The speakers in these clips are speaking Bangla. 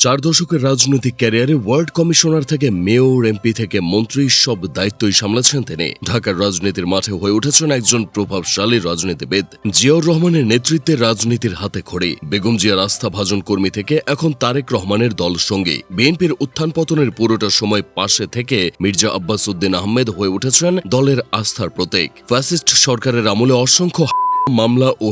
4 দশকের রাজনৈতিক ক্যারিয়ারে ওয়ার্ড কমিশনার থেকে মেয়র, এমপি থেকে মন্ত্রী সব দায়িত্বই সামলাচ্ছেন তিনি। ঢাকার রাজনীতির মাঠে হয়ে উঠেছেন একজন প্রভাবশালী রাজনীতিবিদ। জিয়াউর রহমানের নেতৃত্বে রাজনীতির হাতে খড়ি। বেগম জিয়ার আস্থাভাজন কর্মী থেকে এখন তারেক রহমানের দল সঙ্গী। বিএনপির উত্থান পতনের পুরোটা সময় পাশে থেকে মির্জা আব্বাস উদ্দিন আহমেদ হয়ে উঠেছেন দলের আস্থার প্রতীক। ফ্যাসিস্ট সরকারের আমলে অসংখ্য মামলা ও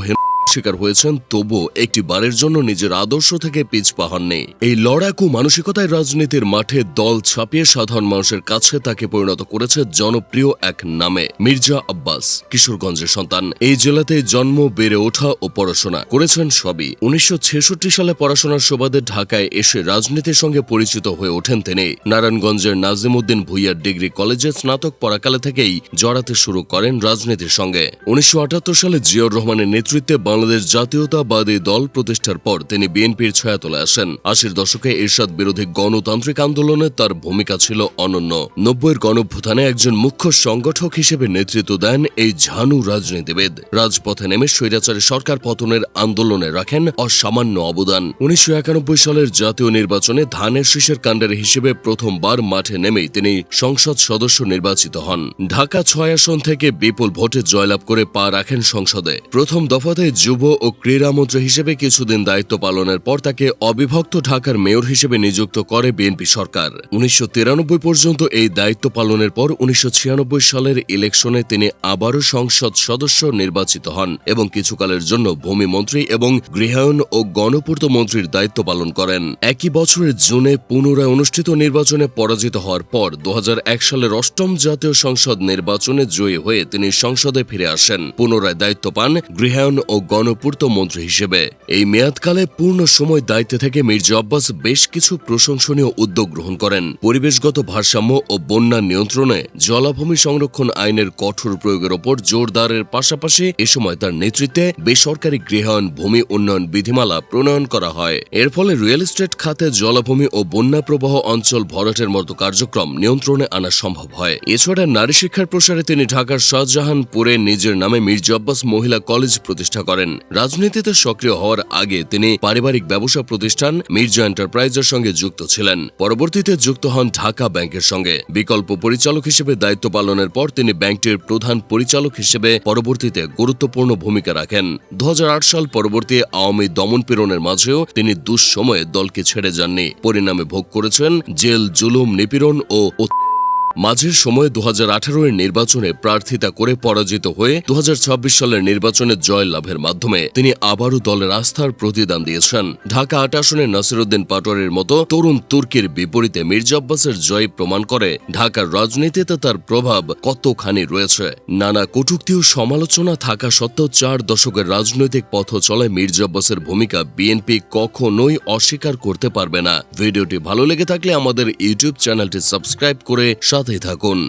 শিকার হয়েছেন, তবু একটি বারের জন্য নিজের আদর্শ থেকে পিছপা হননি। এই লড়াকু মানসিকতায় রাজনীতির মাঠে দল ছাপিয়ে সাধারণ মানুষের কাছে তাকে পরিণত করেছে জনপ্রিয় এক নামে, মির্জা আব্বাস। কিশোরগঞ্জের সন্তান, এই জেলাতে জন্ম, বেড়ে ওঠা ও পড়াশোনা করেছেন সবই। 1966 সালে পড়াশোনার সুবাদে ঢাকায় এসে রাজনীতির সঙ্গে পরিচিত হয়ে ওঠেন তিনি। নারায়ণগঞ্জের নাজিমউদ্দিন ভূঁইয়া ডিগ্রি কলেজে স্নাতক পড়াকালে থেকেই জড়াতে শুরু করেন রাজনীতির সঙ্গে। 1978 সালে জিয়াউর রহমানের নেতৃত্বে বাংলাদেশ জাতীয়তাবাদী দল প্রতিষ্ঠার পর তিনি বিএনপির ছায়াতলে আসেন। 80-র দশকে এরশাদ বিরোধী গণতান্ত্রিক আন্দোলনে তার ভূমিকা ছিল অনন্য। 90-এর গণঅভ্যুত্থানে একজন মুখ্য সংগঠক হিসেবে নেতৃত্ব দেন এই ঝানু রাজনীতিবিদ। রাজপথে নেমে স্বৈরাচারী সরকার পতনের আন্দোলনে রাখেন অসামান্য অবদান। 1991 সালের জাতীয় নির্বাচনে ধানের শীষের কাণ্ডারি হিসেবে প্রথমবার মাঠে নেমেই তিনি সংসদ সদস্য নির্বাচিত হন। ঢাকা 6 আসন থেকে বিপুল ভোটে জয়লাভ করে পা রাখেন সংসদে। প্রথম দফাতে যুব ও ক্রীড়ামন্ত্রী হিসেবে কিছুদিন দায়িত্ব পালনের পর তাকে অবিভক্ত ঢাকার মেয়র হিসেবে নিযুক্ত করে বিএনপি সরকার। 1993 পর্যন্ত এই দায়িত্ব পালনের পর 1996 সালের ইলেকশনে তিনি আবারও সংসদ সদস্য নির্বাচিত হন এবং কিছুকালের জন্য ভূমিমন্ত্রী এবং গৃহায়ন ও গণপূর্ত মন্ত্রীর দায়িত্ব পালন করেন। একই বছরের জুনে পুনরায় অনুষ্ঠিত নির্বাচনে পরাজিত হওয়ার পর 2001 সালের 8ম জাতীয় সংসদ নির্বাচনে জয়ী হয়ে তিনি সংসদে ফিরে আসেন। পুনরায় দায়িত্ব পান গৃহায়ন ও গণপূর্ত মন্ত্রী হিসেবে। এই মেয়াদকালে পূর্ণ সময় দায়িত্বে থেকে মির্জা আব্বাস বেশ কিছু প্রশংসনীয় উদ্যোগ গ্রহণ করেন। পরিবেশগত ভারসাম্য ও বন্যা নিয়ন্ত্রণে জলাভূমি সংরক্ষণ আইনের কঠোর প্রয়োগের ওপর জোরদারের পাশাপাশি এ সময় তার নেতৃত্বে বেসরকারি গৃহায়ন ভূমি উন্নয়ন বিধিমালা প্রণয়ন করা হয়। এর ফলে রিয়েল এস্টেট খাতে জলাভূমি ও বন্যা প্রবাহ অঞ্চল ভরাটের মতো কার্যক্রম নিয়ন্ত্রণে আনা সম্ভব হয়। এছাড়া নারী শিক্ষার প্রসারে তিনি ঢাকার শাহজাহানপুরে নিজের নামে মির্জা আব্বাস মহিলা কলেজ প্রতিষ্ঠা করেন। রাজনীতিতে সক্রিয় হওয়ার আগে তিনি পারিবারিক ব্যবসা প্রতিষ্ঠান মির্জা এন্টারপ্রাইজের সঙ্গে যুক্ত ছিলেন। পরবর্তীতে যুক্ত হন ঢাকা ব্যাংকের সঙ্গে। বিকল্প পরিচালক হিসেবে দায়িত্ব পালনের পর তিনি ব্যাংকটির প্রধান পরিচালক হিসেবে পরবর্তীতে গুরুত্বপূর্ণ ভূমিকা রাখেন। 2008 সাল পরবর্তী আওয়ামী দমনপীড়নের মাঝেও তিনি দুঃসময়ে দলকে ছেড়ে যাননি। পরিণামে ভোগ করেছেন জেল, জুলুম, নিপীড়ন ও মাঝের সময় 2018-এর নির্বাচনে প্রার্থিতা করে পরাজিত হয়ে 2026 সালের নির্বাচনে জয় লাভের মাধ্যমে তিনি আবারও দলের আস্থার প্রতিদান দিয়েছেন। ঢাকা 8 আসনে নাসিরউদ্দিন পাটোয়ারির মতো তরুণ তুর্কির বিপরীতে মির্জা আব্বাসের জয় প্রমাণ করে ঢাকার রাজনীতিতে তার প্রভাব কতখানি রয়েছে। নানা কটূক্তি ও সমালোচনা থাকা সত্ত্বেও 4 দশকের রাজনৈতিক পথ চলায় মির্জা আব্বাসের ভূমিকা বিএনপি কখনোই অস্বীকার করতে পারবে না। ভিডিওটি ভালো লেগে থাকলে আমাদের ইউটিউব চ্যানেলটি সাবস্ক্রাইব করে সাথে থাকুন।